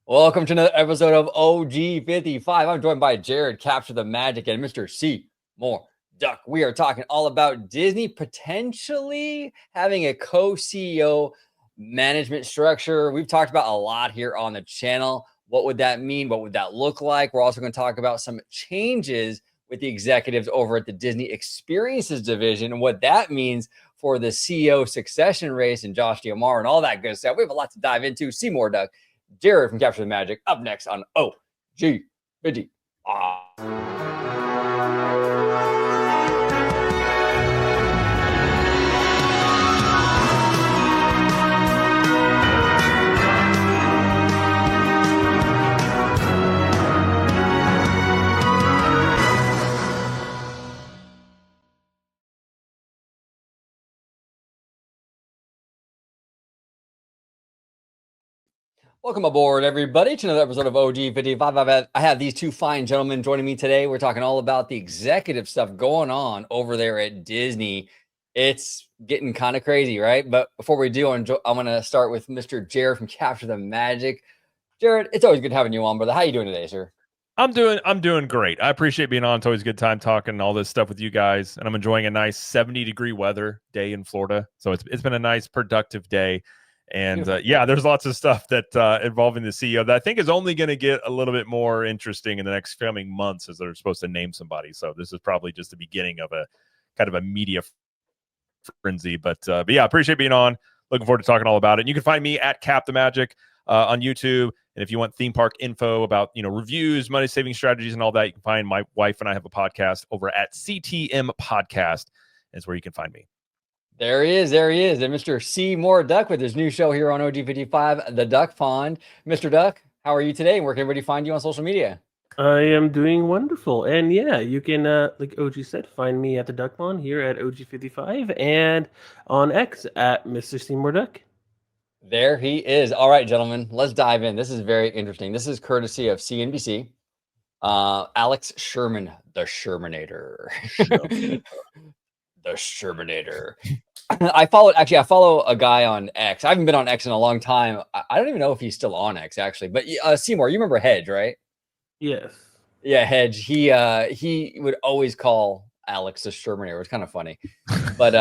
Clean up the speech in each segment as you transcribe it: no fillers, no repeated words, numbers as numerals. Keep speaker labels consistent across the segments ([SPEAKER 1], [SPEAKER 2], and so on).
[SPEAKER 1] Welcome to another episode of OG55. I'm joined by Jared, Capture the Magic, and Mr. Seymour Duck. We are talking all about Disney potentially having a co-CEO management structure. We've talked about a lot here on the channel. What would that mean? What would that look like? We're also going to talk about some changes with the executives over at the Disney Experiences division and what that means for the CEO succession race and Josh D'Amaro and all that good stuff. We have a lot to dive into. Seymour Duck, Jared from Capture the Magic, up next on OG Biddy. Welcome aboard, everybody, to another episode of OG 55. I have these two fine gentlemen joining me today. We're talking all about the executive stuff going on over there at Disney. It's getting kind of crazy, right? But before we do, I'm going to start with Mr. Jared from Capture the Magic. Jared, it's always good having you on, brother. How you doing today, sir?
[SPEAKER 2] I'm doing great. I appreciate being on. It's always a good time talking all this stuff with you guys. And I'm enjoying a nice 70-degree weather day in Florida. So it's been a nice, productive day. And yeah, there's lots of stuff that involving the CEO that I think is only going to get a little bit more interesting in the next coming months as they're supposed to name somebody. So this is probably just the beginning of a kind of a media frenzy. But yeah, appreciate being on. Looking forward to talking all about it. And you can find me at Cap the Magic on YouTube. And if you want theme park info about, reviews, money saving strategies and all that, you can find my wife and I have a podcast over at CTM Podcast. Is where you can find me.
[SPEAKER 1] There he is. And Mr. Seymour Duck with his new show here on OG55, The Duck Pond. Mr. Duck, how are you today? And where can everybody find you on social media?
[SPEAKER 3] I am doing wonderful. And yeah, you can, like OG said, find me at the Duck Pond here at OG55 and on X at Mr. Seymour Duck.
[SPEAKER 1] There he is. All right, gentlemen, let's dive in. This is very interesting. This is courtesy of CNBC. Alex Sherman, the Shermanator. The Shermanator. I follow a guy on X. I haven't been on X in a long time. I don't even know if he's still on X, actually. But Seymour, you remember Hedge, right?
[SPEAKER 3] Yes.
[SPEAKER 1] Yeah, Hedge. He would always call Alex the Shermanator. It was kind of funny. But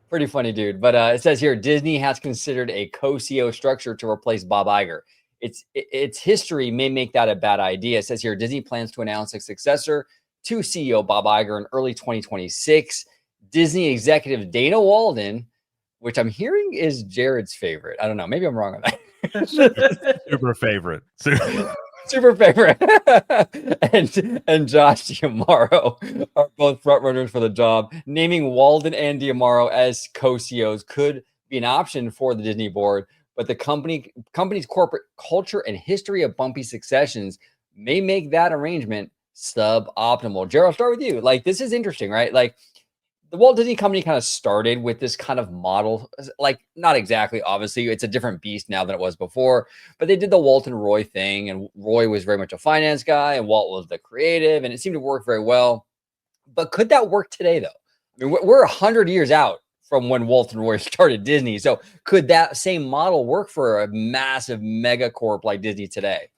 [SPEAKER 1] pretty funny dude. But it says here, Disney has considered a co-CEO structure to replace Bob Iger. Its history may make that a bad idea. It says here, Disney plans to announce a successor to CEO Bob Iger in early 2026. Disney executive Dana Walden, which I'm hearing is Jared's favorite. I don't know. Maybe I'm wrong on
[SPEAKER 2] that. Super favorite.
[SPEAKER 1] Super favorite. and Josh D'Amaro are both frontrunners for the job. Naming Walden and D'Amaro as co-CEOs could be an option for the Disney board, but the company's corporate culture and history of bumpy successions may make that arrangement suboptimal. Jared, I'll start with you. Like, this is interesting, right? Like, the Walt Disney Company kind of started with this kind of model, like not exactly, obviously, it's a different beast now than it was before, but they did the Walt and Roy thing, and Roy was very much a finance guy, and Walt was the creative, and it seemed to work very well. But could that work today, though? I mean, we're 100 years out from when Walt and Roy started Disney, so could that same model work for a massive megacorp like Disney today?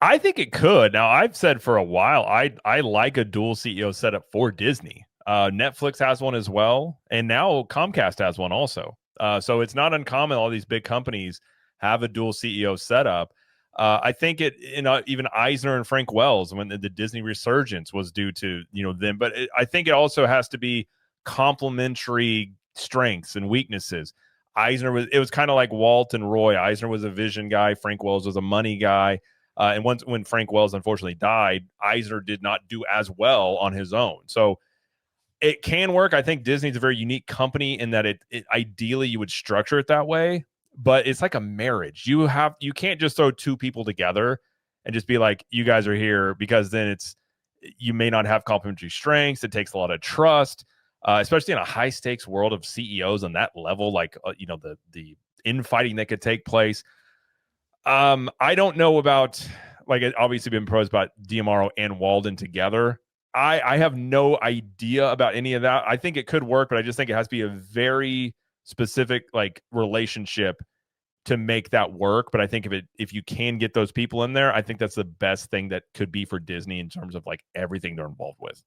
[SPEAKER 2] I think it could. Now, I've said for a while, I like a dual CEO setup for Disney. Netflix has one as well, and now Comcast has one also. So it's not uncommon. All these big companies have a dual CEO setup. I think even Eisner and Frank Wells, when the Disney resurgence was due to them. But I think it also has to be complementary strengths and weaknesses. Eisner was kind of like Walt and Roy. Eisner was a vision guy. Frank Wells was a money guy. And when Frank Wells unfortunately died, Eisner did not do as well on his own. So it can work. I think Disney's a very unique company in that it ideally you would structure it that way, but it's like a marriage. You can't just throw two people together and just be like, you guys are here, because then you may not have complementary strengths. It takes a lot of trust, especially in a high stakes world of CEOs on that level, like the infighting that could take place. I don't know about, like, it obviously been pros about D'Amaro and Walden together. I have no idea about any of that. I think it could work, but I just think it has to be a very specific, like, relationship to make that work. But I think if you can get those people in there, I think that's the best thing that could be for Disney in terms of like everything they're involved with.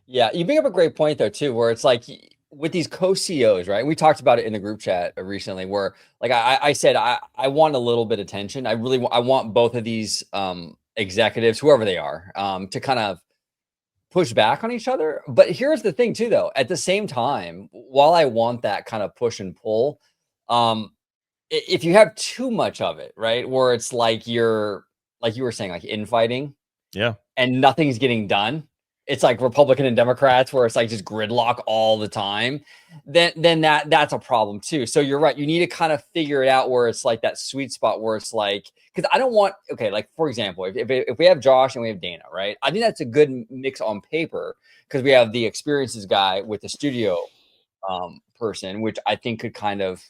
[SPEAKER 1] Yeah, you bring up a great point though too, where it's like with these co-CEOs, right? We talked about it in the group chat recently, where like I said I want a little bit of attention. I want both of these executives, whoever they are, to kind of push back on each other. But here's the thing too, though. At the same time, while I want that kind of push and pull, um, if you have too much of it, right, where it's like you're like you were saying, like infighting,
[SPEAKER 2] Yeah.
[SPEAKER 1] and nothing's getting done. It's like Republican and Democrats where it's like just gridlock all the time. Then that's a problem too. So you're right. You need to kind of figure it out where it's like that sweet spot where it's like, because I don't want, okay, like for example, if we have Josh and we have Dana, right? I think that's a good mix on paper because we have the experiences guy with the studio person, which I think could kind of,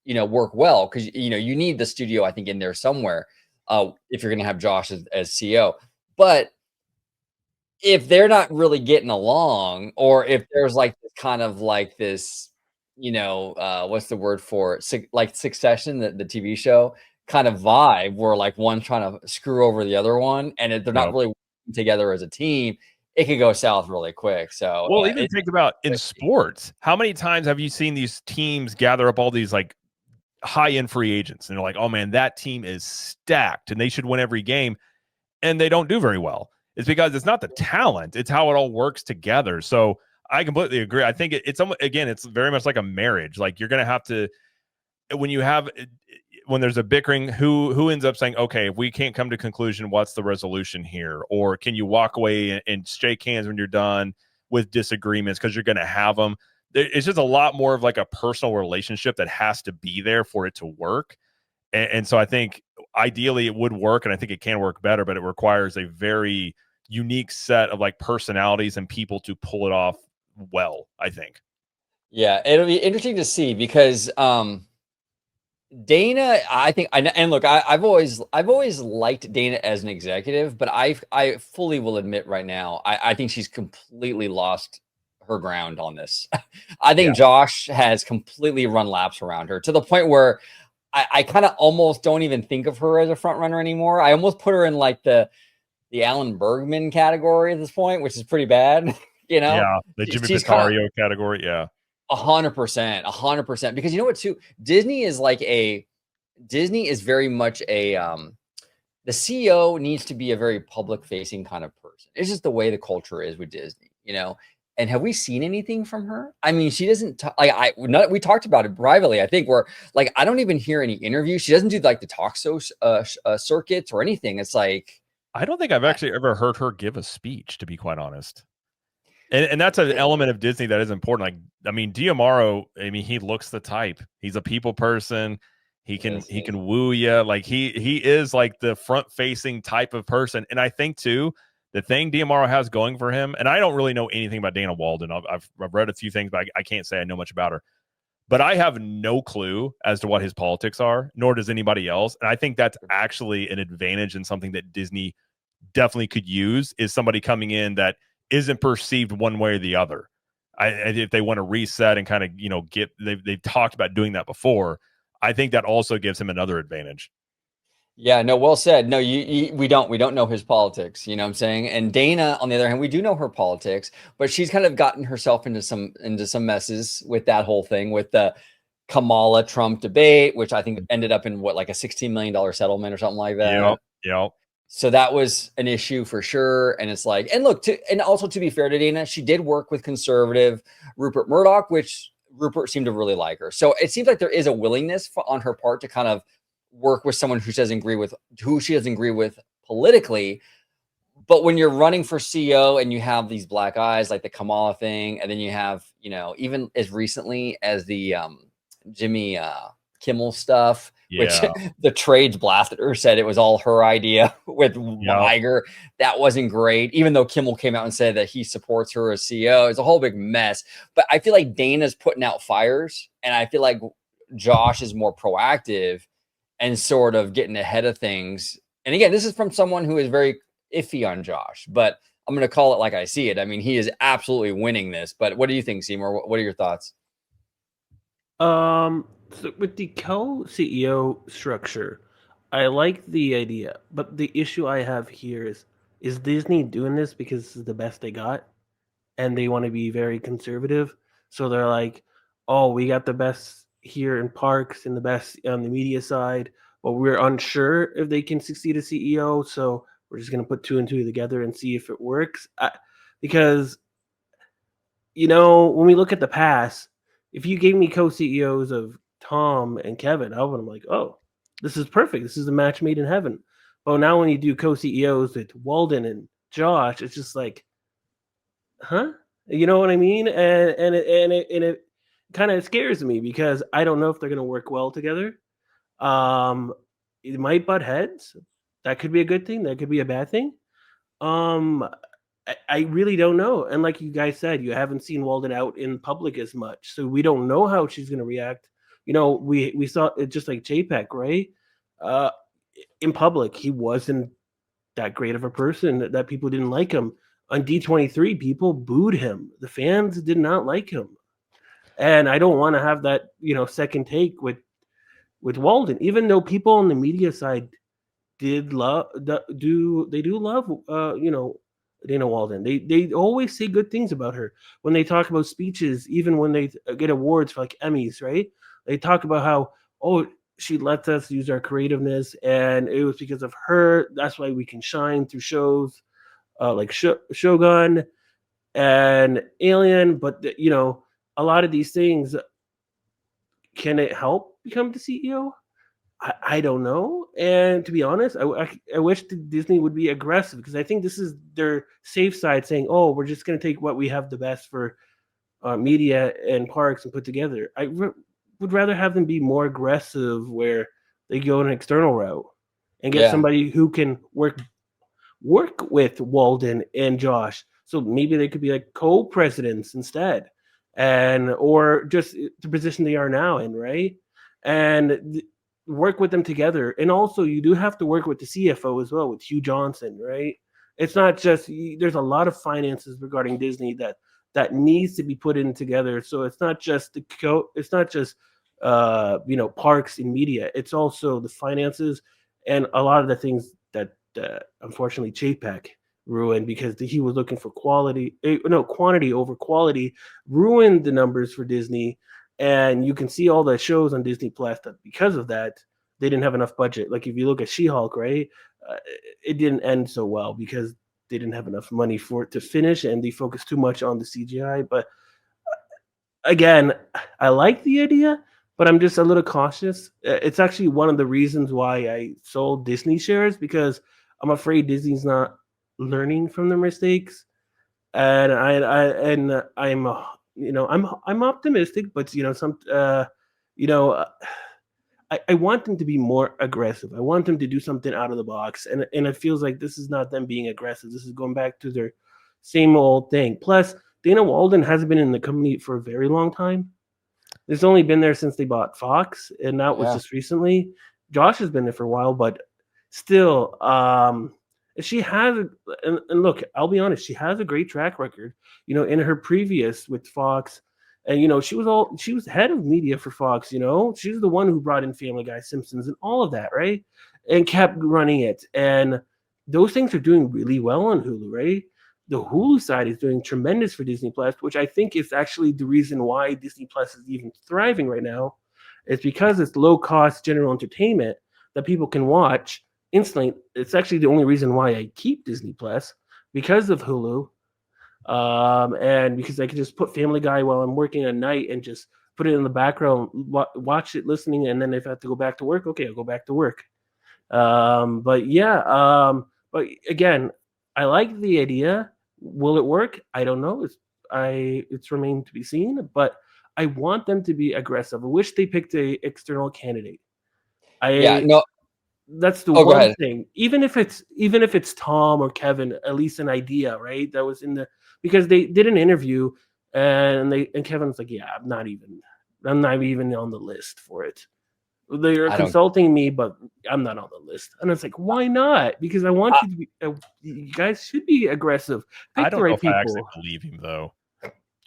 [SPEAKER 1] work well because you need the studio, I think, in there somewhere if you're gonna have Josh as CEO. But if they're not really getting along, or if there's like this kind of like this, what's the word for it? Like Succession, the TV show kind of vibe where like one's trying to screw over the other one and they're not
[SPEAKER 2] Yep.
[SPEAKER 1] really working together as a team, it could go south really quick. So,
[SPEAKER 2] Well, even think about in sports, how many times have you seen these teams gather up all these like high end free agents and they're like, oh man, that team is stacked and they should win every game, and they don't do very well? It's because it's not the talent, it's how it all works together. So I completely agree. I think it's again, it's very much like a marriage. Like you're going to have to, when there's a bickering, who ends up saying, okay, if we can't come to conclusion, what's the resolution here? Or can you walk away and shake hands when you're done with disagreements, because you're going to have them. It's just a lot more of like a personal relationship that has to be there for it to work. And so I think ideally it would work, and I think it can work better, but it requires a very unique set of like personalities and people to pull it off well, I think.
[SPEAKER 1] yeah, it'll be interesting to see because Dana, I think, and look, I've always liked Dana as an executive, but I fully will admit right now, I think she's completely lost her ground on this. I think
[SPEAKER 2] Yeah.
[SPEAKER 1] Josh has completely run laps around her to the point where I kind of almost don't even think of her as a front runner anymore. I almost put her in like the Alan Bergman category at this point, which is pretty bad.
[SPEAKER 2] Yeah. The Jimmy
[SPEAKER 1] She's kind of
[SPEAKER 2] Pittario category. Yeah.
[SPEAKER 1] 100%, 100%. Because you know what, too, Disney is very much the CEO needs to be a very public facing kind of person. It's just the way the culture is with Disney. And have we seen anything from her? I mean, she doesn't we talked about it privately. I think where like I don't even hear any interviews. She doesn't do like the talk circuits or anything. It's like
[SPEAKER 2] I don't think I've actually ever heard her give a speech, to be quite honest. And that's an element of Disney that is important. Like, I mean, Diamaro, I mean, he looks the type. He's a people person. He can woo you. Like he is like the front facing type of person. And I think too, the thing Diamaro has going for him, and I don't really know anything about Dana Walden. I've read a few things, but I can't say I know much about her. But I have no clue as to what his politics are, nor does anybody else. And I think that's actually an advantage and something that Disney definitely could use, is somebody coming in that isn't perceived one way or the other. If they want to reset and kind of, they've talked about doing that before. I think that also gives him another advantage.
[SPEAKER 1] Yeah, no, well said. No, we don't know his politics, you know what I'm saying? And Dana, on the other hand, we do know her politics, but she's kind of gotten herself into some messes with that whole thing with the Kamala Trump debate, which I think ended up in like a $16 million settlement or something like that.
[SPEAKER 2] Yep.
[SPEAKER 1] So that was an issue for sure. And it's like, and look, and also to be fair to Dana, she did work with conservative Rupert Murdoch, which Rupert seemed to really like her. So it seems like there is a willingness on her part to kind of work with someone who she doesn't agree with politically. But when you're running for CEO and you have these black eyes like the Kamala thing, and then you have, even as recently as the Jimmy Kimmel stuff, which the trades blasted her, said it was all her idea with Iger. That wasn't great, even though Kimmel came out and said that he supports her as CEO. It's a whole big mess. But I feel like Dana's putting out fires, and I feel like Josh is more proactive and sort of getting ahead of things. And again, this is from someone who is very iffy on Josh, but I'm going to call it like I see it. I mean, he is absolutely winning this. But what do you think, Seymour? What are your thoughts?
[SPEAKER 3] So with the co-CEO structure, I like the idea, but the issue I have here is Disney doing this because this is the best they got, and they want to be very conservative. So they're like, "Oh, we got the best here in parks and the best on the media side, but we're unsure if they can succeed as CEO. So we're just going to put two and two together and see if it works." Because when we look at the past, if you gave me co-CEOs of Tom and Kevin, I would have like, oh, this is perfect. This is a match made in heaven. But now when you do co-CEOs with Walden and Josh, it's just like, huh? You know what I mean? And it kind of scares me because I don't know if they're going to work well together. Um, it might butt heads. That could be a good thing. That could be a bad thing. Um, I really don't know. And like you guys said, you haven't seen Walden out in public as much, so we don't know how she's going to react. We saw it just like JPEG, right? Uh, in public, he wasn't that great of a person that people didn't like him. On D23, people booed him. The fans did not like him. And I don't want to have that, second take with Walden, even though people on the media side did love do love Dana Walden. They always say good things about her when they talk about speeches, even when they get awards for like Emmys, right? They talk about how, oh, she lets us use our creativeness, and it was because of her. That's why we can shine through shows like Shogun and Alien. But a lot of these things, can it help become the CEO? I don't know. And to be honest, I wish Disney would be aggressive, because I think this is their safe side, saying, oh, we're just going to take what we have the best for media and parks and put together. Would rather have them be more aggressive, where they go an external route and get somebody who can work with Walden and Josh. So maybe they could be like co-presidents instead, or just the position they are now in, right? And work with them together. And also, you do have to work with the CFO as well, with Hugh Johnson, right? It's not just, there's a lot of finances regarding Disney that needs to be put in together. So it's not just parks and media. It's also the finances and a lot of the things that unfortunately JPEG ruined, because he was looking for quantity over quality, ruined the numbers for Disney. And you can see all the shows on Disney Plus that because of that, they didn't have enough budget. Like if you look at She-Hulk, right? It didn't end so well because they didn't have enough money for it to finish, and they focused too much on the CGI. But again, I like the idea, but I'm just a little cautious. It's actually one of the reasons why I sold Disney shares, because I'm afraid Disney's not learning from their mistakes. And I'm optimistic, but I want them to be more aggressive. I want them to do something out of the box, and it feels like this is not them being aggressive. This is going back to their same old thing. Plus, Dana Walden hasn't been in the company for a very long time. It's only been there since they bought Fox, and that was just recently. Josh has been there for a while, but still, she has. And look, I'll be honest, she has a great track record. In her previous with Fox, and she was head of media for Fox. She was the one who brought in Family Guy, Simpsons, and all of that, right? And kept running it, and those things are doing really well on Hulu, right? The Hulu side is doing tremendous for Disney Plus, which I think is actually the reason why Disney Plus is even thriving right now. It's because it's low cost general entertainment that people can watch instantly. It's actually the only reason why I keep Disney Plus, because of Hulu, and because I can just put Family Guy while I'm working at night and just put it in the background, watch it, listening, and then if I have to go back to work, okay, I'll go back to work. But yeah, but again, I like the idea. Will it work? I don't know. It's remained to be seen, but I want them to be aggressive. I wish they picked a external candidate. That's the one thing. Even if it's Tom or Kevin, at least an idea, right? That was because they did an interview, and Kevin's like, yeah, I'm not even on the list for it. They're consulting me, but I'm not on the list. And it's like, why not? Because I want you to be. You guys should be aggressive. Pick
[SPEAKER 2] I don't
[SPEAKER 3] the right
[SPEAKER 2] know if
[SPEAKER 3] people.
[SPEAKER 2] I actually believe him, though.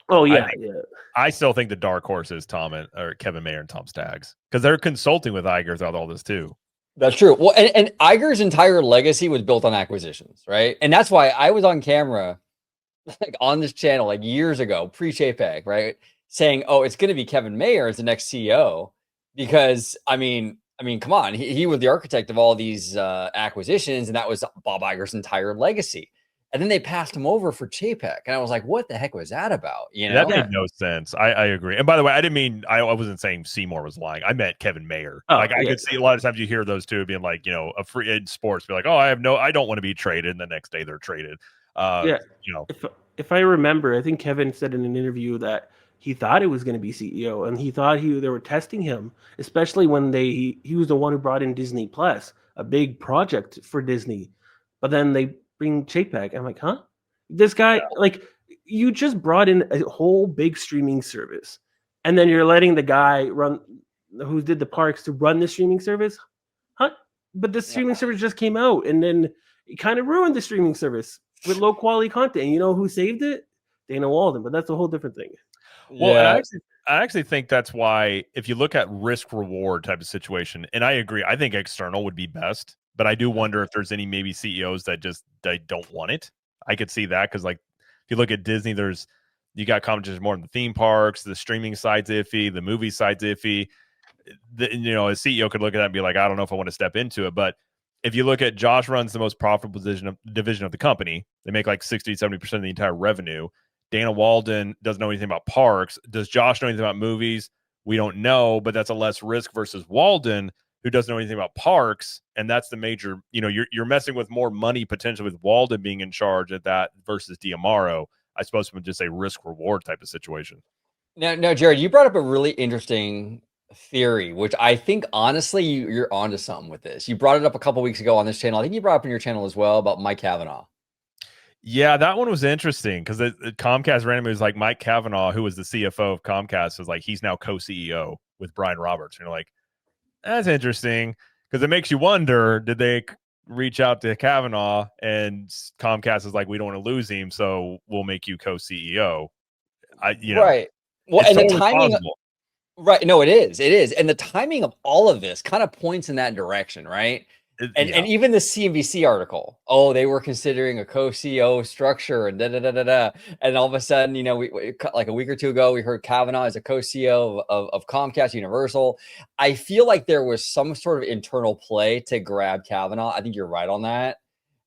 [SPEAKER 3] Oh yeah, yeah.
[SPEAKER 2] I still think the dark horse is or Kevin Mayer and Tom Staggs, because they're consulting with Iger throughout all this too.
[SPEAKER 1] That's true. Well, and Iger's entire legacy was built on acquisitions, right? And that's why I was on camera, like on this channel, like years ago, pre-Chapek, right, saying, "Oh, it's going to be Kevin Mayer as the next CEO," because I mean, come on, he was the architect of all these acquisitions, and that was Bob Iger's entire legacy. And then they passed him over for Chapek, and I was like, "What the heck was that about?" You know,
[SPEAKER 2] That made no sense. I agree. And by the way, I didn't mean I wasn't saying Seymour was lying. I meant Kevin Mayer.
[SPEAKER 3] Oh,
[SPEAKER 2] like I
[SPEAKER 3] yeah.
[SPEAKER 2] could see a lot of times you hear those two being like, you know, a free in sports, be like, oh, I don't want to be traded, and the next day they're traded.
[SPEAKER 3] Yeah.
[SPEAKER 2] You know,
[SPEAKER 3] if I remember, I think Kevin said in an interview that he thought it was going to be CEO, and he thought they were testing him, especially when he was the one who brought in Disney Plus, a big project for Disney. But then they bring Chapek. I'm like, huh? This guy, like, you just brought in a whole big streaming service, and then you're letting the guy who did the parks to run the streaming service, huh? But the streaming service just came out, and then it kind of ruined the streaming service with low quality content. And you know who saved it? Dana Walden, but that's a whole different thing.
[SPEAKER 2] Well, and I actually think that's why if you look at risk reward type of situation, and I agree, I think external would be best, but I do wonder if there's any maybe CEOs that don't want it. I could see that because like if you look at Disney, you got competition more in the theme parks, the streaming side's iffy, the movie side's iffy. A CEO could look at that and be like, I don't know if I want to step into it. But if you look at Josh runs the most profitable division of the company, they make like 60-70% of the entire revenue. Dana Walden doesn't know anything about parks. Does Josh know anything about movies? We don't know, but that's a less risk versus Walden, who doesn't know anything about parks. And that's the major, you're messing with more money potentially with Walden being in charge of that versus D'Amaro. I suppose from just a risk reward type of situation.
[SPEAKER 1] Now, Jared, you brought up a really interesting theory, which I think honestly you're onto something with this. You brought it up a couple weeks ago on this channel. I think you brought up on your channel as well about Mike Cavanaugh.
[SPEAKER 2] Yeah, that one was interesting because Comcast randomly was like Mike Cavanaugh, who was the CFO of Comcast, was like he's now co-CEO with Brian Roberts. And you're like, that's interesting because it makes you wonder: did they reach out to Cavanaugh and Comcast is like, we don't want to lose him, so we'll make you co-CEO?
[SPEAKER 1] Right. Well, and the timing.
[SPEAKER 2] possible.
[SPEAKER 1] Right. No, it is. And the timing of all of this kind of points in that direction, right? And even the CNBC article, they were considering a co-CEO structure and da. And all of a sudden, we like a week or two ago, we heard Kavanaugh as a co-CEO of Comcast Universal. I feel like there was some sort of internal play to grab Kavanaugh. I think you're right on that.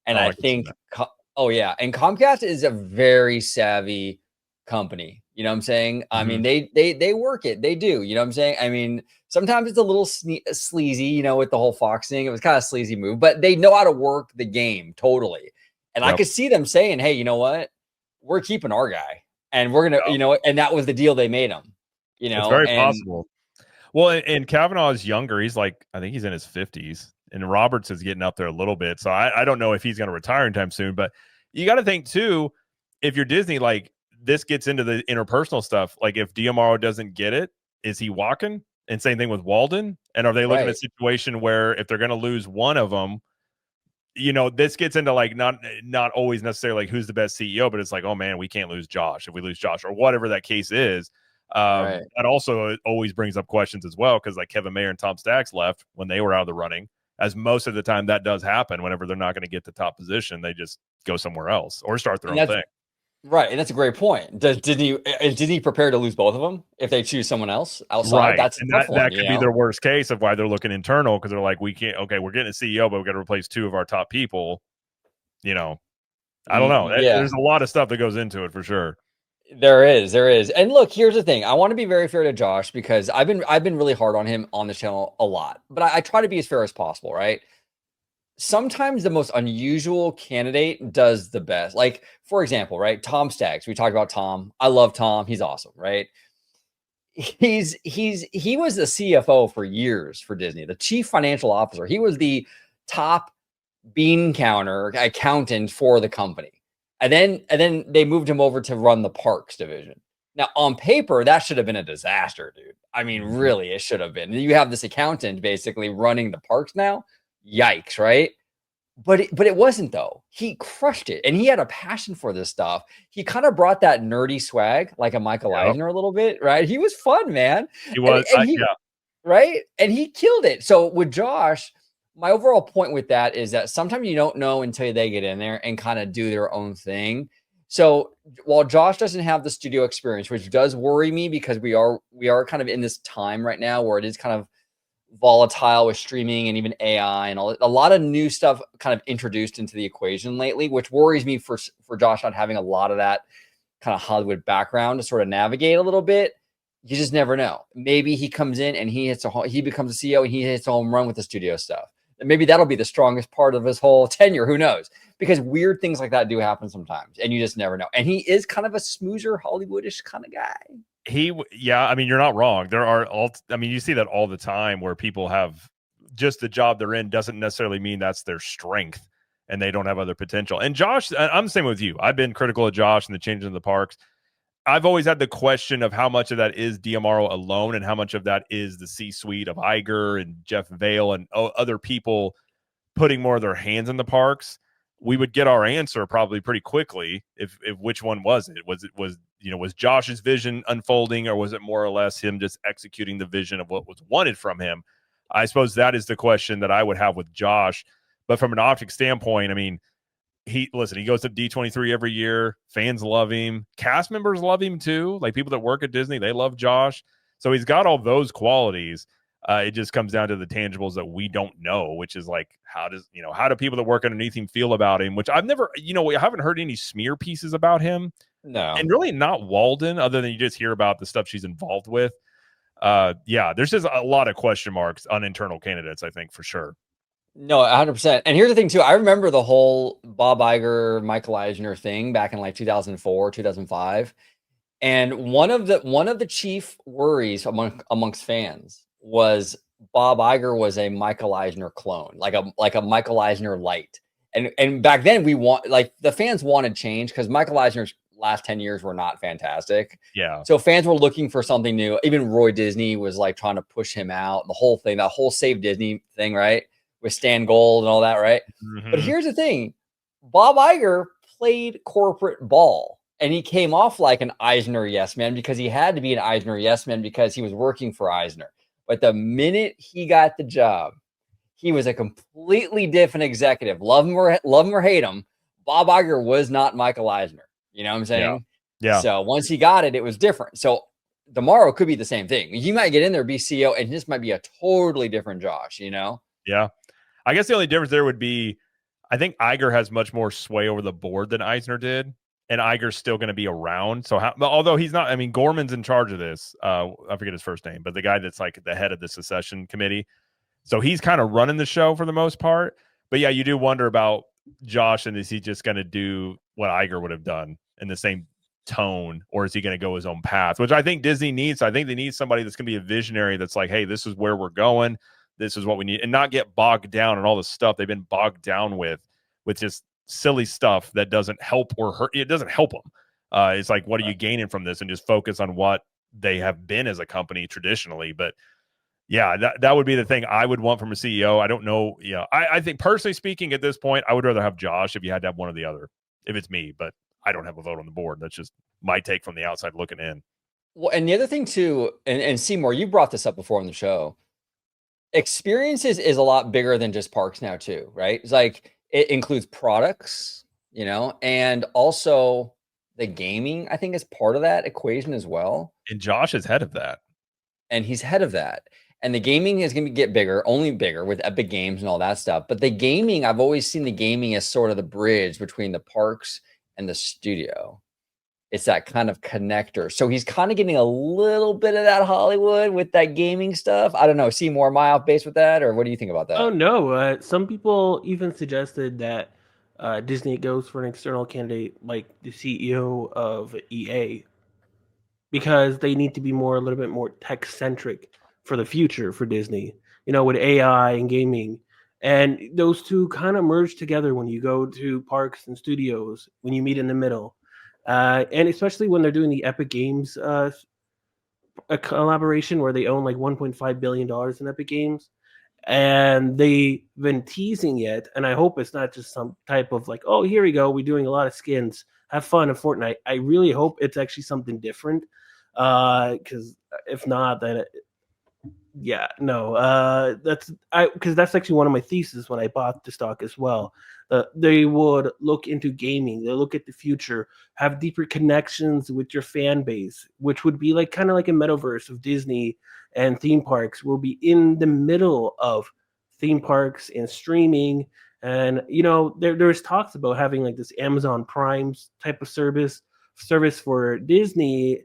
[SPEAKER 1] And I think, and Comcast is a very savvy company. You know what I'm saying? I mean, they work it. They do. You know what I'm saying? I mean, sometimes it's a little sleazy, with the whole Fox thing. It was kind of a sleazy move, but they know how to work the game totally. And I could see them saying, hey, you know what? We're keeping our guy and we're going to, and that was the deal they made him,
[SPEAKER 2] It's very possible. Well, and Kavanaugh is younger. He's like, I think he's in his 50s and Roberts is getting up there a little bit. So I don't know if he's going to retire anytime soon, but you got to think too, if you're Disney, like, this gets into the interpersonal stuff. Like if D'Amaro doesn't get it, is he walking? And same thing with Walden. And are they looking at a situation where if they're going to lose one of them, this gets into like not always necessarily like who's the best CEO, but it's like, oh man, we can't lose Josh if we lose Josh or whatever that case is. That also always brings up questions as well because like Kevin Mayer and Tom Staggs left when they were out of the running. As most of the time that does happen whenever they're not going to get the top position, they just go somewhere else or start their own thing.
[SPEAKER 1] Right, and that's a great point. Did he prepare to lose both of them if they choose someone else outside?
[SPEAKER 2] Right.
[SPEAKER 1] That's
[SPEAKER 2] that could be their worst case of why they're looking internal because they're like, we can't. Okay, we're getting a CEO, but we got to replace two of our top people. I don't know. There's a lot of stuff that goes into it for sure.
[SPEAKER 1] There is, and look, here's the thing. I want to be very fair to Josh because I've been really hard on him on the channel a lot, but I try to be as fair as possible, right? Sometimes the most unusual candidate does the best. Like, for example, right? Tom Staggs. We talked about Tom. I love Tom. He's awesome, right? He was the CFO for years for Disney, the chief financial officer. He was the top bean counter accountant for the company. And then they moved him over to run the parks division. Now, on paper, that should have been a disaster, dude. I mean, really, it should have been. You have this accountant basically running the parks now. Yikes, right? But it wasn't though. He crushed it, and he had a passion for this stuff. He kind of brought that nerdy swag, like a Michael
[SPEAKER 2] Yep.
[SPEAKER 1] Eisner a little bit, right? He was fun, man.
[SPEAKER 2] He was,
[SPEAKER 1] And he
[SPEAKER 2] yeah.
[SPEAKER 1] right? And he killed it. So with Josh, my overall point with that is that sometimes you don't know until they get in there and kind of do their own thing. So while Josh doesn't have the studio experience, which does worry me because we are kind of in this time right now where it is kind of volatile with streaming and even AI and a lot of new stuff kind of introduced into the equation lately, which worries me for Josh not having a lot of that kind of Hollywood background to sort of navigate a little bit. You just never know. Maybe he comes in and he becomes a CEO and he hits a home run with the studio stuff. And maybe that'll be the strongest part of his whole tenure. Who knows? Because weird things like that do happen sometimes, and you just never know. And he is kind of a smoozer, Hollywoodish kind of guy.
[SPEAKER 2] Yeah, I mean, you're not wrong. There are I mean, you see that all the time where people have just the job they're in doesn't necessarily mean that's their strength and they don't have other potential. And Josh, I'm the same with you. I've been critical of Josh and the changes in the parks. I've always had the question of how much of that is D'Amaro alone and how much of that is the C-suite of Iger and Jeff Vale and other people putting more of their hands in the parks. We would get our answer probably pretty quickly if which one was it? Was Josh's vision unfolding, or was it more or less him just executing the vision of what was wanted from him? I suppose that is the question that I would have with Josh. But from an optic standpoint, I mean, he goes to D23 every year. Fans love him. Cast members love him too. Like people that work at Disney, they love Josh. So he's got all those qualities. It just comes down to the tangibles that we don't know, which is like, how do people that work underneath him feel about him? Which I've never, I haven't heard any smear pieces about him.
[SPEAKER 1] No.
[SPEAKER 2] And really not Walden, other than you just hear about the stuff she's involved with. Yeah, there's just a lot of question marks on internal candidates, I think, for sure.
[SPEAKER 1] No, 100%. And here's the thing too. I remember the whole Bob Iger, Michael Eisner thing back in like 2004, 2005. And one of the chief worries amongst fans was Bob Iger was a Michael Eisner clone, like a Michael Eisner light. And back then the fans wanted change because Michael Eisner's last 10 years were not fantastic.
[SPEAKER 2] Yeah.
[SPEAKER 1] So fans were looking for something new. Even Roy Disney was like trying to push him out. The whole thing, that whole Save Disney thing, right? With Stan Gold and all that, right?
[SPEAKER 2] Mm-hmm.
[SPEAKER 1] But here's the thing. Bob Iger played corporate ball. And he came off like an Eisner yes man because he had to be an Eisner yes man because he was working for Eisner. But the minute he got the job, he was a completely different executive. Love him or hate him, Bob Iger was not Michael Eisner. You know what I'm saying?
[SPEAKER 2] Yeah.
[SPEAKER 1] So once he got it, it was different. So tomorrow could be the same thing. He might get in there, be CEO, and this might be a totally different Josh,
[SPEAKER 2] Yeah. I guess the only difference there would be, I think Iger has much more sway over the board than Eisner did. And Iger's still going to be around. So, although he's not, I mean, Gorman's in charge of this. I forget his first name, but the guy that's like the head of the succession committee. So he's kind of running the show for the most part. But yeah, you do wonder about Josh, and is he just going to do what Iger would have done in the same tone, or is he going to go his own path? Which I think Disney needs. I think they need somebody that's going to be a visionary that's like, hey, this is where we're going. This is what we need, and not get bogged down in all the stuff they've been bogged down with just silly stuff that doesn't help or hurt. It doesn't help them. It's like, what are you gaining from this? And just focus on what they have been as a company traditionally. But yeah, that would be the thing I would want from a CEO. I don't know. Yeah, I think personally speaking, at this point, I would rather have Josh if you had to have one or the other, if it's me. But I don't have a vote on the board. That's just my take from the outside looking in.
[SPEAKER 1] Well, and the other thing too, and Seymour, you brought this up before on the show. Experiences is a lot bigger than just parks now too, right? It's like it includes products, and also the gaming, I think, is part of that equation as well.
[SPEAKER 2] And Josh is head of that.
[SPEAKER 1] And he's head of that. And the gaming is going to get bigger, only bigger with Epic Games and all that stuff. But the gaming, I've always seen the gaming as sort of the bridge between the parks and the studio. It's that kind of connector. So he's kind of getting a little bit of that Hollywood with that gaming stuff. I don't know. Seymour, am I off base with that? Or what do you think about that?
[SPEAKER 3] Oh, no. Some people even suggested that Disney goes for an external candidate like the CEO of EA because they need to be a little bit more tech-centric for the future for Disney, with AI and gaming. And those two kind of merge together when you go to parks and studios, when you meet in the middle. And especially when they're doing the Epic Games a collaboration where they own like $1.5 billion in Epic Games. and they've been teasing it. And I hope it's not just some type of like, oh, here we go, we're doing a lot of skins, have fun in Fortnite. I really hope it's actually something different, because if not, then yeah, no, because that's actually one of my theses when I bought the stock as well. They would look into gaming, they look at the future, have deeper connections with your fan base, which would be like kind of like a metaverse of Disney and theme parks. Will be in the middle of theme parks and streaming, and there's talks about having like this Amazon Prime type of service for Disney.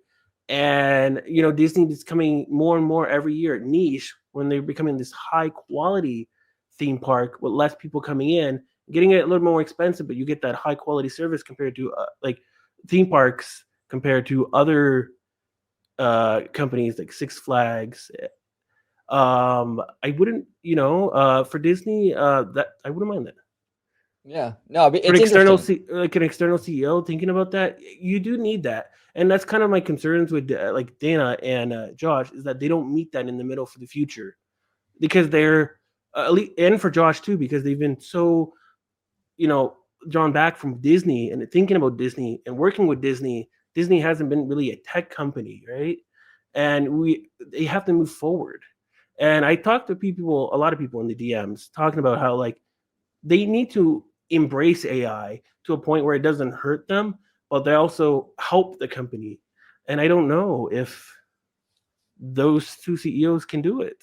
[SPEAKER 3] And Disney is coming more and more every year niche when they're becoming this high quality theme park with less people coming in, getting it a little more expensive, but you get that high quality service compared to like theme parks compared to other companies like Six Flags. I wouldn't, for Disney, that I wouldn't mind that.
[SPEAKER 1] Yeah, no, it's
[SPEAKER 3] For an external
[SPEAKER 1] interesting.
[SPEAKER 3] an external CEO thinking about that, you do need that, and that's kind of my concerns with like Dana and Josh, is that they don't meet that in the middle for the future, because they're and for Josh too, because they've been so drawn back from Disney and thinking about Disney and working with Disney. Disney hasn't been really a tech company, right? And they have to move forward. And I talked to a lot of people in the DMs talking about how like they need to embrace AI to a point where it doesn't hurt them, but they also help the company. And I don't know if those two CEOs can do it.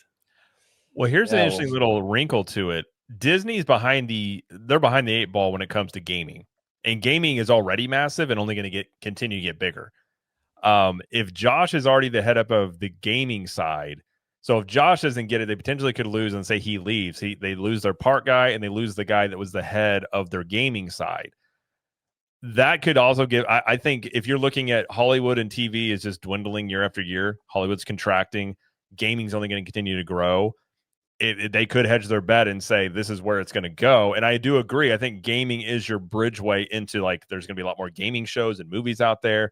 [SPEAKER 2] Well, here's an
[SPEAKER 1] Yeah,
[SPEAKER 2] interesting little wrinkle to it. Disney's behind the 8 ball when it comes to gaming, and gaming is already massive and only going to continue to get bigger. If Josh is already the head up of the gaming side, so if Josh doesn't get it, they potentially could lose, and say he leaves. They lose their part guy, and they lose the guy that was the head of their gaming side. That could also give, I think, if you're looking at Hollywood and TV is just dwindling year after year, Hollywood's contracting, gaming's only going to continue to grow. They could hedge their bet and say this is where it's going to go. And I do agree. I think gaming is your bridgeway into, like, there's going to be a lot more gaming shows and movies out there.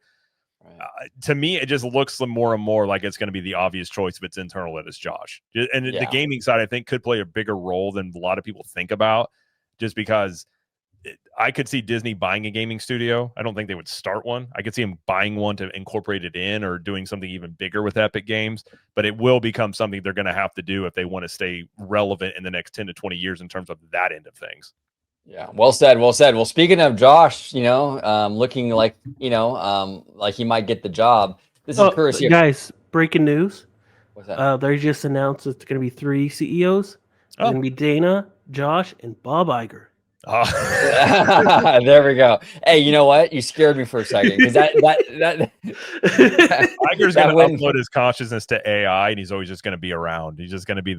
[SPEAKER 2] Right. To me, it just looks more and more like it's going to be the obvious choice if it's internal that it's Josh. And the gaming side, I think, could play a bigger role than a lot of people think about, just because I could see Disney buying a gaming studio. I don't think they would start one. I could see them buying one to incorporate it in, or doing something even bigger with Epic Games. But it will become something they're going to have to do if they want to stay relevant in the next 10 to 20 years in terms of that end of things.
[SPEAKER 1] Yeah, well said, well said. Well, speaking of Josh, looking like, like he might get the job. This is courtesy
[SPEAKER 3] guys, breaking news.
[SPEAKER 1] What's that?
[SPEAKER 3] They just announced it's going to be 3 CEOs. It's going to be Dana, Josh, and Bob Iger.
[SPEAKER 1] Oh. There we go. Hey, you know what? You scared me for a second, because that
[SPEAKER 2] Iger's going to upload his consciousness to AI, and he's always just going to be around. He's just going to be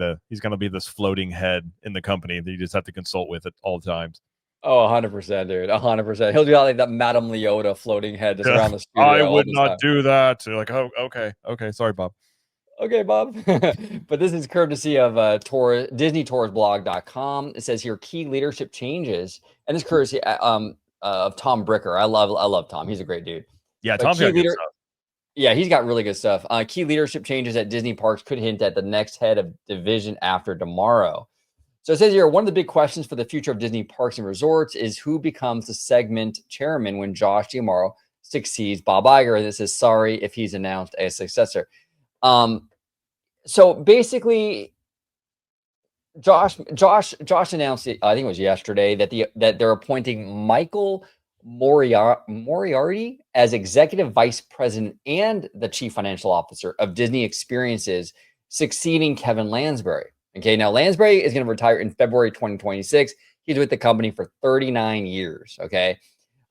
[SPEAKER 2] this floating head in the company that you just have to consult with at all times.
[SPEAKER 1] Oh, 100%, dude. 100%. He'll do like that Madame Leota floating head just around the studio.
[SPEAKER 2] I would not do that. So you're like, oh, okay, sorry, Bob.
[SPEAKER 1] Okay, Bob. But this is courtesy of DisneyToursBlog.com. It says here key leadership changes, and it's courtesy of Tom Bricker. I love Tom. He's a great dude.
[SPEAKER 2] Yeah, Tom's got good stuff.
[SPEAKER 1] Yeah, he's got really good stuff. Key leadership changes at Disney parks could hint at the next head of division after tomorrow. So it says here, one of the big questions for the future of Disney parks and resorts is who becomes the segment chairman when Josh D'Amaro succeeds Bob Iger. This is sorry if he's announced a successor. So basically, Josh announced it, I think it was yesterday, that they're appointing Michael Moriarty as executive vice president and the chief financial officer of Disney Experiences, succeeding Kevin Lansbury. Okay, now Lansbury is going to retire in February 2026. He's with the company for 39 years. Okay.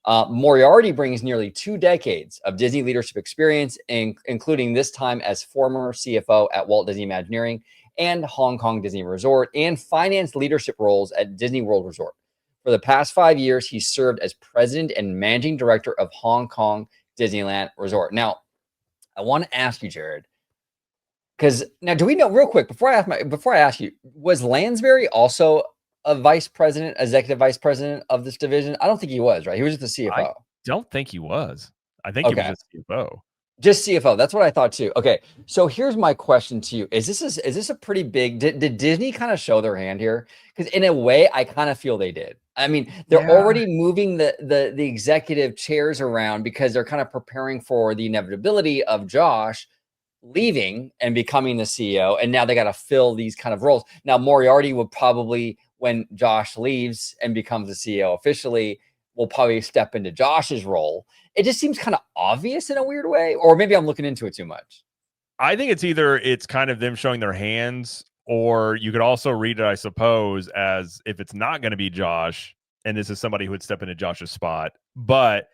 [SPEAKER 1] Moriarty brings nearly 2 decades of Disney leadership experience, including this time as former CFO at Walt Disney Imagineering and Hong Kong Disney Resort, and finance leadership roles at Disney World Resort. For the past 5 years, he served as president and managing director of Hong Kong Disneyland Resort. Now, I want to ask you, Jared, because now, do we know, real quick, before I ask you, was Lansbury also a executive vice president of this division? I don't think he was, right? He was just the CFO.
[SPEAKER 2] I don't think he was. I think he was the CFO.
[SPEAKER 1] Just CFO. That's what I thought too. Okay, so here's my question to you: Is this a pretty big? Did Disney kind of show their hand here? Because in a way, I kind of feel they did. I mean, they're
[SPEAKER 3] Yeah.
[SPEAKER 1] already moving the executive chairs around because they're kind of preparing for the inevitability of Josh leaving and becoming the CEO, and now they got to fill these kind of roles. Now Moriarty will probably, when Josh leaves and becomes the CEO officially, will probably step into Josh's role. It just seems kind of obvious in a weird way, or maybe I'm looking into it too much.
[SPEAKER 2] I think it's kind of them showing their hands, or you could also read it, I suppose, as if it's not going to be Josh, and this is somebody who would step into Josh's spot. But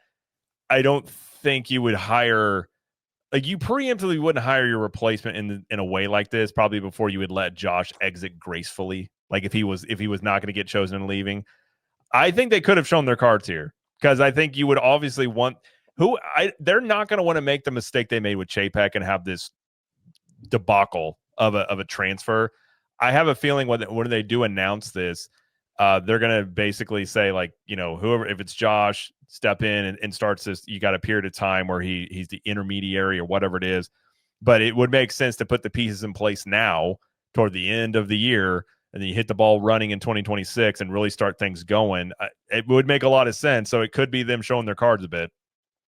[SPEAKER 2] I don't think you would hire, like, you preemptively wouldn't hire your replacement in a way like this, probably before you would let Josh exit gracefully. Like if he was not going to get chosen and leaving. I think they could have shown their cards here, because I think you would obviously want they're not going to want to make the mistake they made with Chapek and have this debacle of a transfer. I have a feeling when they do announce this, they're going to basically say, like, whoever, if it's Josh, step in and starts this. You got a period of time where he's the intermediary or whatever it is. But it would make sense to put the pieces in place now toward the end of the year, and then you hit the ball running in 2026 and really start things going. It would make a lot of sense. So it could be them showing their cards a bit.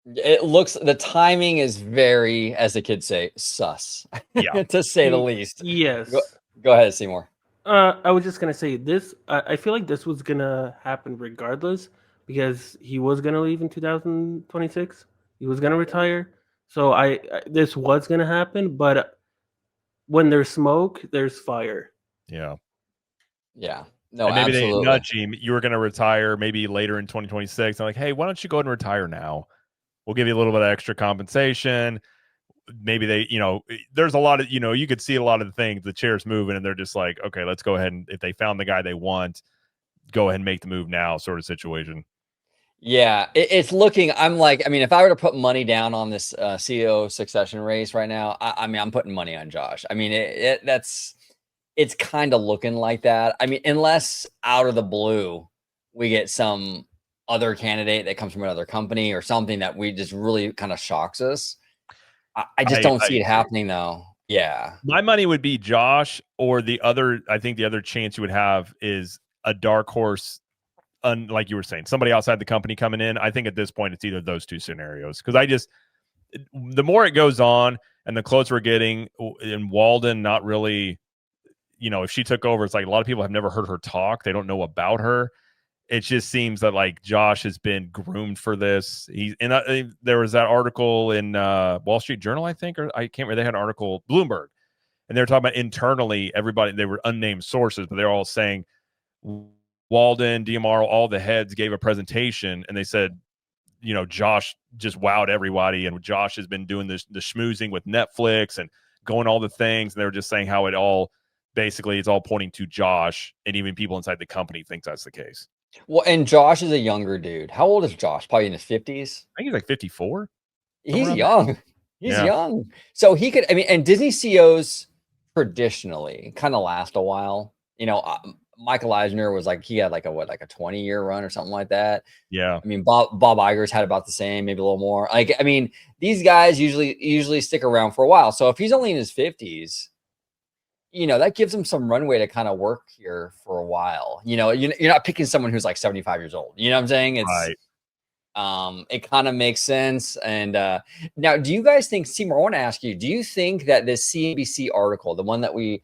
[SPEAKER 1] It looks, the timing is very, as the kids say, sus.
[SPEAKER 2] Yeah.
[SPEAKER 1] To say the least.
[SPEAKER 3] Yes.
[SPEAKER 1] Go ahead, Seymour.
[SPEAKER 3] I was just gonna say this. I feel like this was gonna happen regardless, because he was gonna leave in 2026. He was gonna retire, so this was gonna happen. But when there's smoke, there's fire.
[SPEAKER 2] Yeah.
[SPEAKER 1] Yeah. No,
[SPEAKER 2] And maybe
[SPEAKER 1] absolutely.
[SPEAKER 2] they nudge him. You were going to retire maybe later in 2026. I'm like, hey, why don't you go ahead and retire now? We'll give you a little bit of extra compensation. Maybe they, there's a lot of, you could see a lot of the things, the chairs moving, and they're just like, okay, let's go ahead, and if they found the guy they want, go ahead and make the move now, sort of situation.
[SPEAKER 1] Yeah, it's looking. I'm like, I mean, if I were to put money down on this CEO succession race right now, I mean, I'm putting money on Josh. I mean, it's kind of looking like that. I mean, unless out of the blue we get some other candidate that comes from another company or something that we just really kind of shocks us. I just don't see it happening though. Yeah.
[SPEAKER 2] My money would be Josh, or I think the other chance you would have is a dark horse, like you were saying, somebody outside the company coming in. I think at this point it's either of those two scenarios, because the more it goes on and the closer we're getting, and Walden not really, if she took over, it's like a lot of people have never heard her talk. They don't know about her. It just seems that, like, Josh has been groomed for this. There was that article in Wall Street Journal, I think, or I can't remember. They had an article, Bloomberg, and they were talking about internally, everybody, they were unnamed sources, but they're all saying Walden, DiAmaro, all the heads gave a presentation, and they said, Josh just wowed everybody, and Josh has been doing the schmoozing with Netflix and going all the things, and they were just saying how it's all pointing to Josh, and even people inside the company think that's the case.
[SPEAKER 1] Well, and Josh is a younger dude. How old is Josh? Probably in his 50s.
[SPEAKER 2] I think he's like 54.
[SPEAKER 1] He's young. He's
[SPEAKER 2] Yeah.
[SPEAKER 1] young. So he could, I mean, and Disney CEOs traditionally kind of last a while. Michael Eisner was like, he had like a 20-year run or something like that.
[SPEAKER 2] Yeah.
[SPEAKER 1] I mean, Bob Iger's had about the same, maybe a little more. Like, I mean, these guys usually stick around for a while. So if he's only in his 50s, that gives him some runway to kind of work here for a while. You're not picking someone who's like 75 years old. You know what I'm saying? It's
[SPEAKER 2] right.
[SPEAKER 1] It kind of makes sense. And now, do you guys think, Seymour, I want to ask you, do you think that this CNBC article, the one that we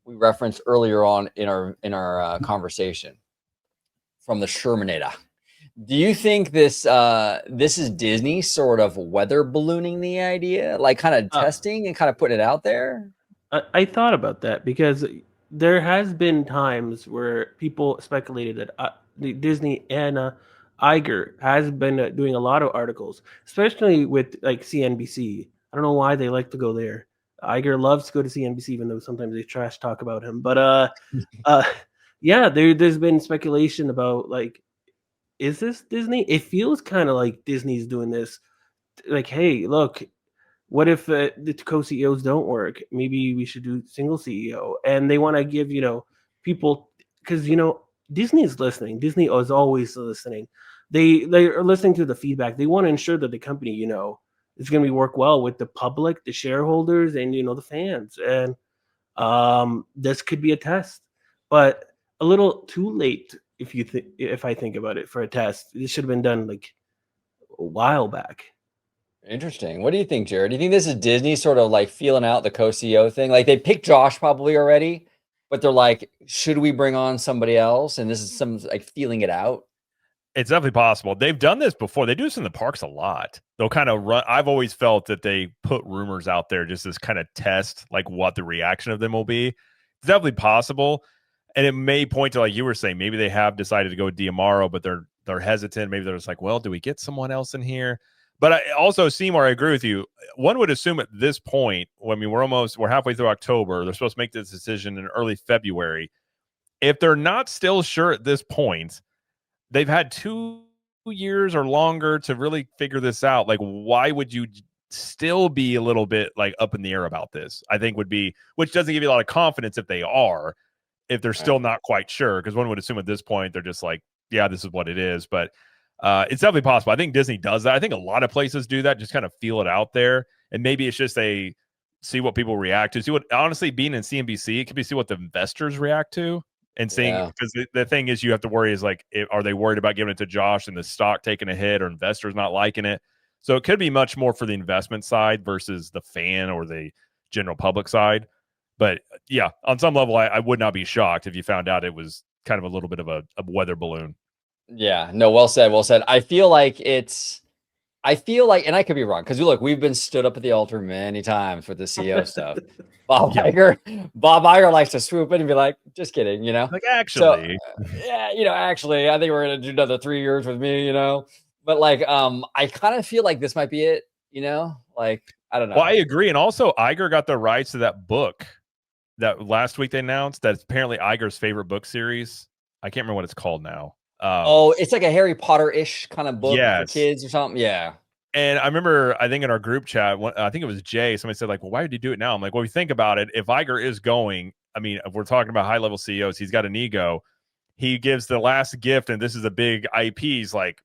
[SPEAKER 1] referenced earlier on in our conversation from the Shermanator, do you think this is Disney sort of weather ballooning the idea, like kind of testing and kind of putting it out there?
[SPEAKER 3] I thought about that, because there has been times where people speculated that Disney and Iger has been doing a lot of articles, especially with like CNBC. I don't know why they like to go there. Iger loves to go to CNBC, even though sometimes they trash talk about him. But yeah, there's been speculation about, like, is this Disney? It feels kind of like Disney's doing this. Like, hey, look, what if the co-CEOs don't work? Maybe we should do single CEO. And they want to give, people, because, Disney is listening. Disney is always listening. They are listening to the feedback. They want to ensure that the company, it's going to work well with the public, the shareholders, and the fans. And this could be a test, but a little too late if I think about it for a test. This should have been done like a while back.
[SPEAKER 1] Interesting. What do you think, Jared? Do you think this is Disney sort of like feeling out the co-CEO thing? Like they picked Josh probably already, but they're like, should we bring on somebody else? And this is some like feeling it out.
[SPEAKER 2] It's definitely possible. They've done this before. They do this in the parks a lot. They'll kind of run. I've always felt that they put rumors out there just as kind of test like what the reaction of them will be. It's definitely possible. And it may point to, like you were saying, maybe they have decided to go with D'Amaro, but they're hesitant. Maybe they're just like, well, do we get someone else in here? But I also, Seymour, I agree with you. One would assume at this point, I mean, we're halfway through October. They're supposed to make this decision in early February. If they're not still sure at this point, they've had 2 years or longer to really figure this out. Like, why would you still be a little bit like up in the air about this? I think would be, which doesn't give you a lot of confidence if they're still not quite sure. Because one would assume at this point they're just like, yeah, this is what it is. But it's definitely possible. I think Disney does that. I think a lot of places do that, just kind of feel it out there. And maybe it's just see what people react to. See what, honestly, being in CNBC, it could be see what the investors react to. And seeing, because the thing is, you have to worry is like, are they worried about giving it to Josh and the stock taking a hit, or investors not liking it? So it could be much more for the investment side versus the fan or the general public side. But yeah, on some level, I would not be shocked if you found out it was kind of a little bit of a weather balloon.
[SPEAKER 1] Yeah, no, well said, well said. I feel like, and I could be wrong, because look, we've been stood up at the altar many times with the CEO stuff. Bob Iger likes to swoop in and be like, just kidding,
[SPEAKER 2] Like, actually.
[SPEAKER 1] So, yeah, actually, I think we're gonna do another 3 years with me, But like, I kind of feel like this might be it, Like, I don't know.
[SPEAKER 2] Well, I agree. And also, Iger got the rights to that book that last week they announced. That's apparently Iger's favorite book series. I can't remember what it's called now.
[SPEAKER 1] It's like a Harry Potter-ish kind of book for kids or something. Yeah.
[SPEAKER 2] And I remember, I think in our group chat, I think it was Jay, somebody said like, well, why did you do it now? I'm like, well, if you think about it, if Iger is going, I mean, if we're talking about high-level CEOs, he's got an ego. He gives the last gift, and this is a big IP. He's like,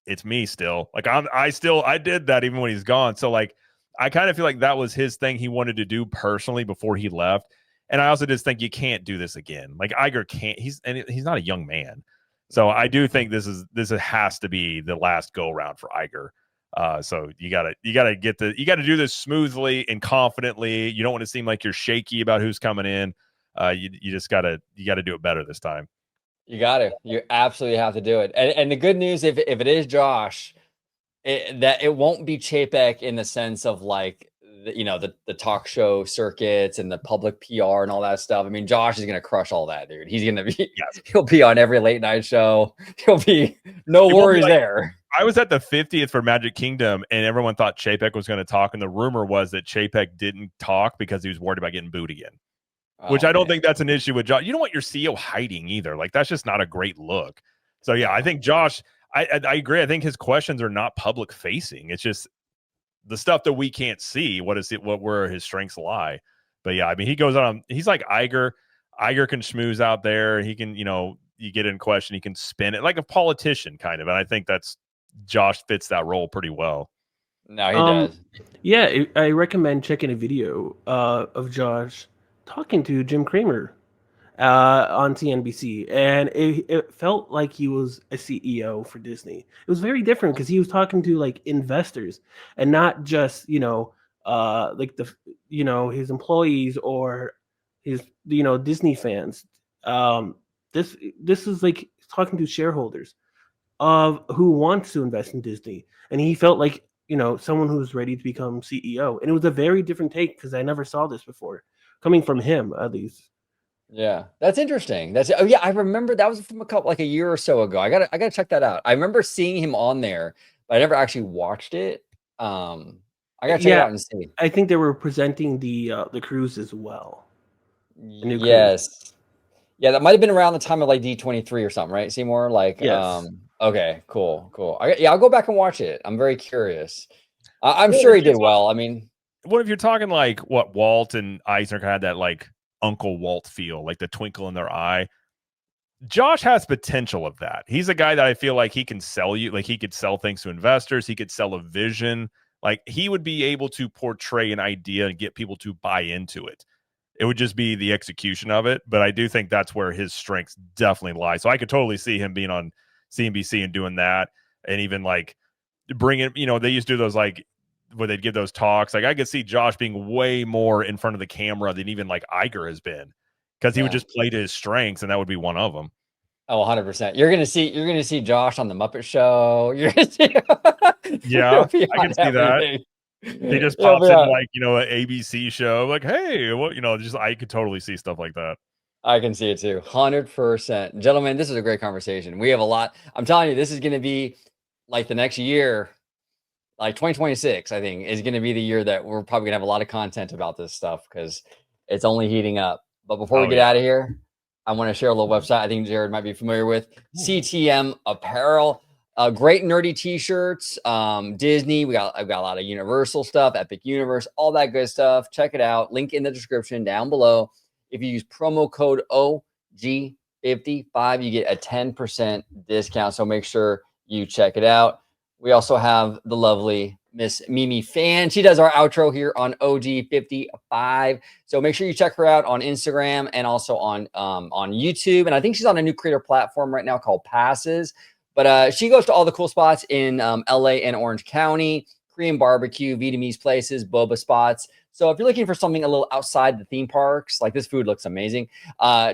[SPEAKER 2] it's me still. Like, I did that even when he's gone. So like, I kind of feel like that was his thing he wanted to do personally before he left. And I also just think you can't do this again. Like, Iger can't, he's not a young man. So I do think this has to be the last go round for Iger. So you gotta do this smoothly and confidently. You don't want to seem like you're shaky about who's coming in. You just gotta do it better this time.
[SPEAKER 1] You absolutely have to do it. And the good news, if it is Josh, that it won't be Chapek in the sense of like, the talk show circuits and the public PR and all that stuff. I mean, Josh is going to crush all that, dude. He's going to be, he'll be on every late night show. He'll be worries there.
[SPEAKER 2] I was at the 50th for Magic Kingdom, and everyone thought Chapek was going to talk. And the rumor was that Chapek didn't talk because he was worried about getting booed again, which I don't think that's an issue with Josh. You don't want your CEO hiding either. Like, that's just not a great look. So yeah, I think Josh, I agree. I think his questions are not public facing. It's just the stuff that we can't see. Where his strengths lie. But yeah, I mean, he goes on. He's like Iger. Iger can schmooze out there. He can, you get in question, he can spin it like a politician kind of. And I think Josh fits that role pretty well.
[SPEAKER 1] No, he does.
[SPEAKER 3] Yeah, I recommend checking a video of Josh talking to Jim Cramer on CNBC, and it felt like he was a CEO for Disney. It was very different because he was talking to like investors and not just like his employees or his Disney fans. This is like talking to shareholders of who wants to invest in Disney, and he felt like someone who was ready to become CEO. And it was a very different take because I never saw this before coming from him, at least.
[SPEAKER 1] Yeah, that's interesting. I remember that was from a year or so ago. I gotta check that out. I remember seeing him on there, but I never actually watched it. I gotta check it out and see.
[SPEAKER 3] I think they were presenting the cruise as well.
[SPEAKER 1] Yes. Yeah, that might have been around the time of like D23 or something, right, Seymour? Like,
[SPEAKER 3] yes.
[SPEAKER 1] Okay, cool. I'll go back and watch it. I'm very curious. I'm sure he did well. I mean,
[SPEAKER 2] what if you're talking like what Walt and Eisner had that like Uncle Walt feel, like the twinkle in their eye? Josh has potential of that. He's a guy that I feel like he can sell you, like he could sell things to investors. He could sell a vision. Like, he would be able to portray an idea and get people to buy into it. It would just be the execution of it. But I do think that's where his strengths definitely lie. So I could totally see him being on CNBC and doing that, and even like bringing, they used to do those like where they'd give those talks. Like, I could see Josh being way more in front of the camera than even like Iger has been, because he would just play to his strengths, and that would be one of them.
[SPEAKER 1] Oh, 100%. You're gonna see Josh on the Muppet Show. You're gonna see.
[SPEAKER 2] Yeah, I can see that. He just pops in like, an ABC show, like, hey, what, just, I could totally see stuff like that.
[SPEAKER 1] I can see it too. 100%. Gentlemen, this is a great conversation. We have a lot. I'm telling you, this is going to be like the next year, like 2026, I think, is going to be the year that we're probably going to have a lot of content about this stuff, because it's only heating up. But before we get out of here, I want to share a little website I think Jared might be familiar with. CTM Apparel. Great nerdy t-shirts. Disney. I've got a lot of Universal stuff, Epic Universe, all that good stuff. Check it out. Link in the description down below. If you use promo code OG55, you get a 10% discount. So make sure you check it out. We also have the lovely Miss Mimi Fan. She does our outro here on OG55. So make sure you check her out on Instagram and also on YouTube. And I think she's on a new creator platform right now called Passes. But she goes to all the cool spots in LA and Orange County, Korean barbecue, Vietnamese places, boba spots. So if you're looking for something a little outside the theme parks, like this food looks amazing,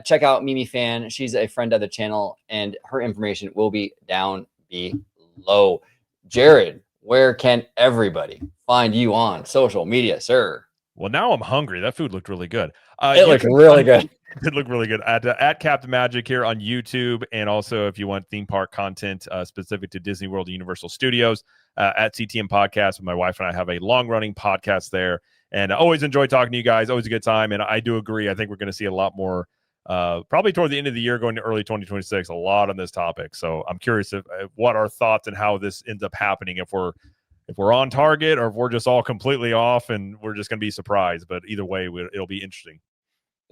[SPEAKER 1] check out Mimi Fan. She's a friend of the channel, and her information will be down below. Jared, where can everybody find you on social media, sir?
[SPEAKER 2] Well, now I'm hungry. That food looked really good.
[SPEAKER 1] It looked really good.
[SPEAKER 2] It looked really good. At Captain Magic here on YouTube, and also if you want theme park content specific to Disney World and Universal Studios, at CTM Podcast. My wife and I have a long-running podcast there, and I always enjoy talking to you guys. Always a good time, and I do agree. I think we're going to see a lot more, probably toward the end of the year, going to early 2026, a lot on this topic. So I'm curious what our thoughts and how this ends up happening, if we're on target or if we're just all completely off and we're just going to be surprised. But either way, it'll be interesting.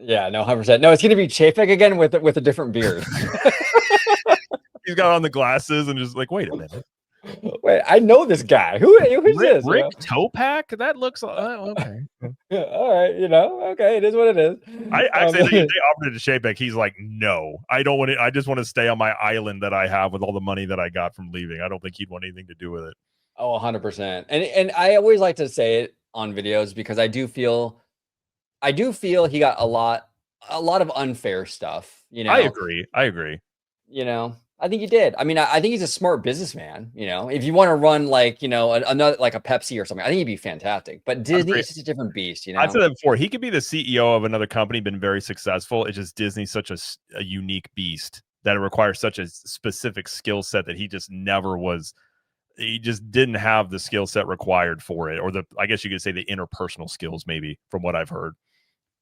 [SPEAKER 1] Yeah, no, 100%. No, it's going to be Chapek again with a different beard.
[SPEAKER 2] He's got on the glasses and just like, wait a minute.
[SPEAKER 1] Wait, I know this guy. Who's this?
[SPEAKER 2] Rick Topak? That looks okay.
[SPEAKER 1] Yeah, all right, okay, it is what it is.
[SPEAKER 2] I say they offered it to Chapek. He's like, no, I don't want it. I just want to stay on my island that I have with all the money that I got from leaving. I don't think he'd want anything to do with it.
[SPEAKER 1] Oh, 100%. And I always like to say it on videos, because I do feel he got a lot of unfair stuff.
[SPEAKER 2] I agree.
[SPEAKER 1] I think he did. I mean, I think he's a smart businessman. If you want to run like, another, like a Pepsi or something, I think he'd be fantastic. But Disney is just a different beast.
[SPEAKER 2] I've said that before. He could be the CEO of another company, been very successful. It's just Disney's such a unique beast that it requires such a specific skill set that he just never was. He just didn't have the skill set required for it, or I guess you could say the interpersonal skills, maybe, from what I've heard.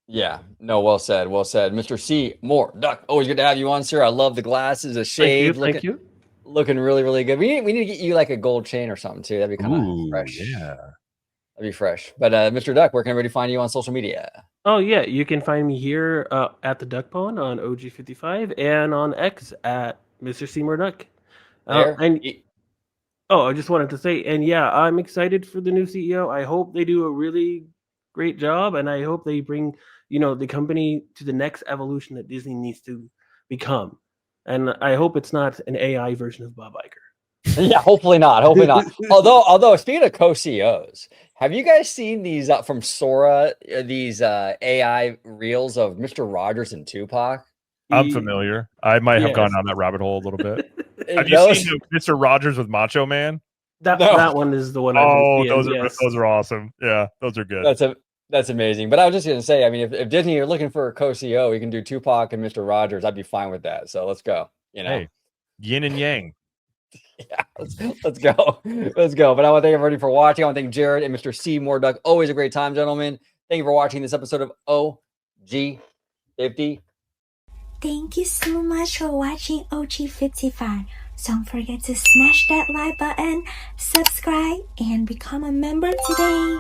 [SPEAKER 1] Yeah, no, well said. Mr. Seymour Duck, always good to have you on, sir. I love the glasses, the shade.
[SPEAKER 3] Thank you.
[SPEAKER 1] Looking really, really good. We need to get you like a gold chain or something too. That'd be kind of fresh.
[SPEAKER 2] Yeah,
[SPEAKER 1] that'd be fresh. But Mr. Duck, where can everybody find you on social media?
[SPEAKER 3] Oh yeah, you can find me here at the Duck Pond on OG55 and on X at Mr. Seymour Duck. I just wanted to say, and yeah, I'm excited for the new CEO. I hope they do a really great job, and I hope they bring the company to the next evolution that Disney needs to become. And I hope it's not an AI version of Bob Iger.
[SPEAKER 1] Yeah, hopefully not. Although speaking of co-CEOs, have you guys seen these from Sora, these AI reels of Mr. Rogers and Tupac?
[SPEAKER 2] I'm familiar. I might have gone down that rabbit hole a little bit. Have you seen Mr. Rogers with Macho Man?
[SPEAKER 3] That one is the one.
[SPEAKER 2] Those are awesome. Yeah, those are good.
[SPEAKER 1] That's amazing. But I was just going to say, I mean, if Disney are looking for a co-CEO, you can do Tupac and Mr. Rogers. I'd be fine with that. So let's go.
[SPEAKER 2] Hey, yin and yang.
[SPEAKER 1] Yeah, let's go. Let's go. But I want to thank everybody for watching. I want to thank Jared and Mr. Seymour Duck. Always a great time, gentlemen. Thank you for watching this episode of OG50.
[SPEAKER 4] Thank you so much for watching OG55. Don't forget to smash that like button, subscribe, and become a member today.